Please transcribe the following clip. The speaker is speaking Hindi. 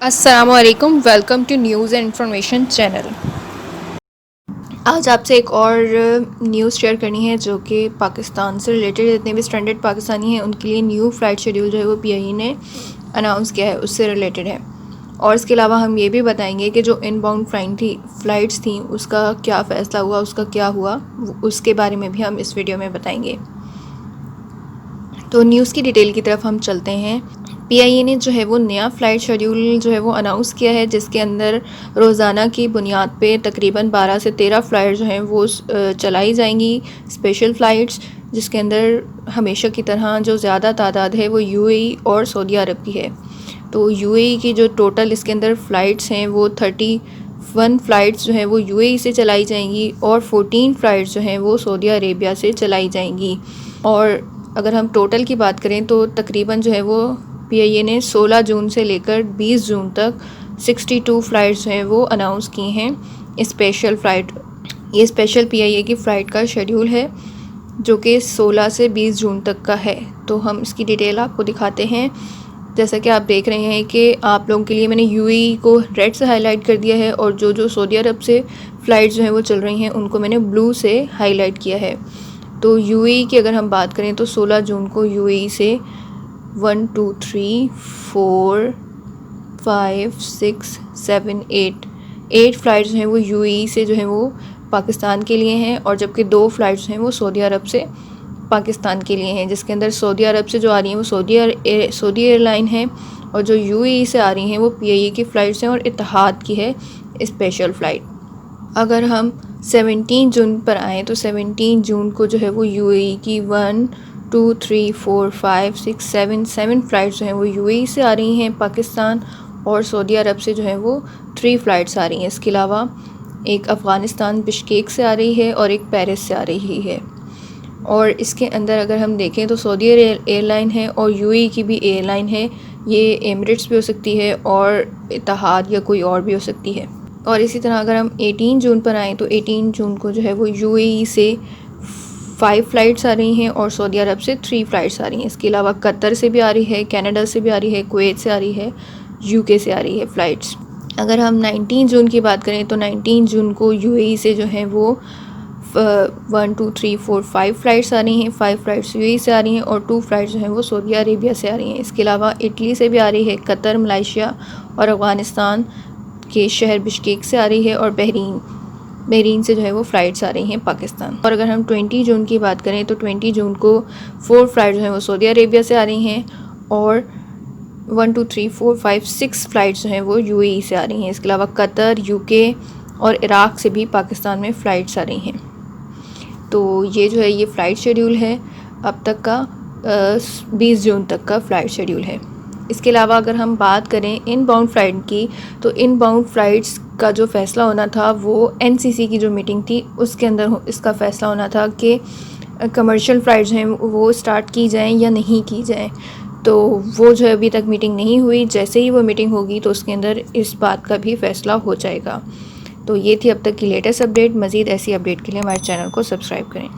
अस्सलामुअलैकुम, welcome to news and information channel. आज आपसे एक और न्यूज़ शेयर करनी है जो कि पाकिस्तान से रिलेटेड। जितने भी स्ट्रैंडेड पाकिस्तानी हैं उनके लिए न्यू फ़्लाइट शेड्यूल जो है वो पीआईए ने अनाउंस किया है, उससे रिलेटेड है। और इसके अलावा हम ये भी बताएंगे कि जो इनबाउंड फ़्लाइट्स थी उसका क्या फ़ैसला हुआ, उसका क्या हुआ, उसके बारे में भी हम इस वीडियो में बताएंगे। तो न्यूज़ की डिटेल की तरफ हम चलते हैं। पीआईए ने जो है वो नया फ़्लाइट शेड्यूल जो है वो अनाउंस किया है, जिसके अंदर रोज़ाना की बुनियाद पे तकरीबन 12 से 13 फ़्लाइट जो हैं वो चलाई जाएंगी, स्पेशल फ़्लाइट्स, जिसके अंदर हमेशा की तरह जो ज़्यादा तादाद है वो यूएई और सऊदी अरब की है। तो यूएई की जो टोटल इसके अंदर फ़्लाइट्स हैं वो 31 फ़्लाइट्स जो हैं वो यूएई से चलाई जाएंगी और 14 फ़्लाइट्स जो हैं वो सऊदी अरेबिया से चलाई जाएंगी। और अगर हम टोटल की बात करें तो तकरीबन जो है वो पीआईए ने 16 जून से लेकर 20 जून तक 62 फ़्लाइट्स जो हैं वो अनाउंस की हैं स्पेशल फ़्लाइट। ये स्पेशल पीआईए की फ़्लाइट का शेड्यूल है जो कि 16 से 20 जून तक का है। तो हम इसकी डिटेल आपको दिखाते हैं। जैसा कि आप देख रहे हैं कि आप लोगों के लिए मैंने यूएई को रेड से हाईलाइट कर दिया है और जो सऊदी अरब से फ़्लाइट्स जो हैं वो चल रही हैं उनको मैंने ब्लू से हाईलाइट किया है। तो यूएई की अगर हम बात करें तो 16 जून को यूएई से 1 2 3 4 5 6 7 8 फ़्लाइट्स जो हैं वो यूएई से जो है वो पाकिस्तान के लिए हैं, और जबकि 2 फ़्लाइट्स हैं वो सऊदी अरब से पाकिस्तान के लिए हैं, जिसके अंदर सऊदी अरब से जो आ रही हैं वो सऊदी एयरलाइन है, और जो यूएई से आ रही हैं वो पीआईए की फ़्लाइट्स हैं और इत्तेहाद की है स्पेशल फ़्लाइट। अगर हम 17 जून पर आएँ तो 17 जून को जो है वो यूएई की 1 2 3 4 5 6 7 फ़्लाइट्स जो हैं वो यूएई से आ रही हैं पाकिस्तान, और सऊदी अरब से जो है वो 3 फ़्लाइट्स आ रही हैं। इसके अलावा एक अफ़गानिस्तान बिश्केक से आ रही है और एक पेरिस से आ रही है। और इसके अंदर अगर हम देखें तो सऊदी एयरलाइन है और यूएई की भी एयरलाइन है। ये एमिरेट्स भी हो सकती है और इत्तेहाद या कोई और भी हो सकती है। और इसी तरह अगर हम 18 जून पर आएँ तो 18 जून को जो है वो यूएई से 5 फ़्लाइट्स आ रही हैं और सऊदी अरब से 3 फ़्लाइट्स आ रही हैं। इसके अलावा कतर से भी आ रही है, कनाडा से भी आ रही है, कुवैत से आ रही है, यूके से आ रही है फ़्लाइट्स। अगर हम 19 जून की बात करें तो 19 जून को यूएई से जो है वो 1 2 3 4 5 फ़्लाइट्स आ रही हैं। 5 फ़्लाइट्स यूएई से आ रही हैं और 2 फ़्लाइट्स जो हैं वो सऊदी अरेबिया से आ रही हैं। इसके अलावा इटली से भी आ रही है, कतर, मलेशिया और अफ़गानिस्तान के शहर बिश्केक से आ रही है, और बहरीन से जो है वो फ़्लाइट्स आ रही हैं पाकिस्तान। और अगर हम 20 जून की बात करें तो 20 जून को 4 फ़्लाइट्स जो हैं वो सऊदी अरेबिया से आ रही हैं, और 1 2 3 4 5 6 फ़्लाइट्स जो हैं वो यूएई से आ रही हैं। इसके अलावा कतर, यूके और इराक़ से भी पाकिस्तान में फ़्लाइट्स आ रही हैं। तो ये जो है ये फ़्लाइट शेड्यूल है अब तक का, 20 जून तक का फ़्लाइट शेड्यूल है। इसके अलावा अगर हम बात करें इनबाउंड फ़्लाइट की तो इनबाउंड फ़्लाइट्स का जो फ़ैसला होना था वो एनसीसी की जो मीटिंग थी उसके अंदर इसका फ़ैसला होना था कि कमर्शियल फ़्लाइट्स हैं वो स्टार्ट की जाएं या नहीं की जाएं। तो वो जो है अभी तक मीटिंग नहीं हुई। जैसे ही वो मीटिंग होगी तो उसके अंदर इस बात का भी फ़ैसला हो जाएगा। तो ये थी अब तक की लेटेस्ट अपडेट। मज़ीद ऐसी अपडेट के लिए हमारे चैनल को सब्सक्राइब करें।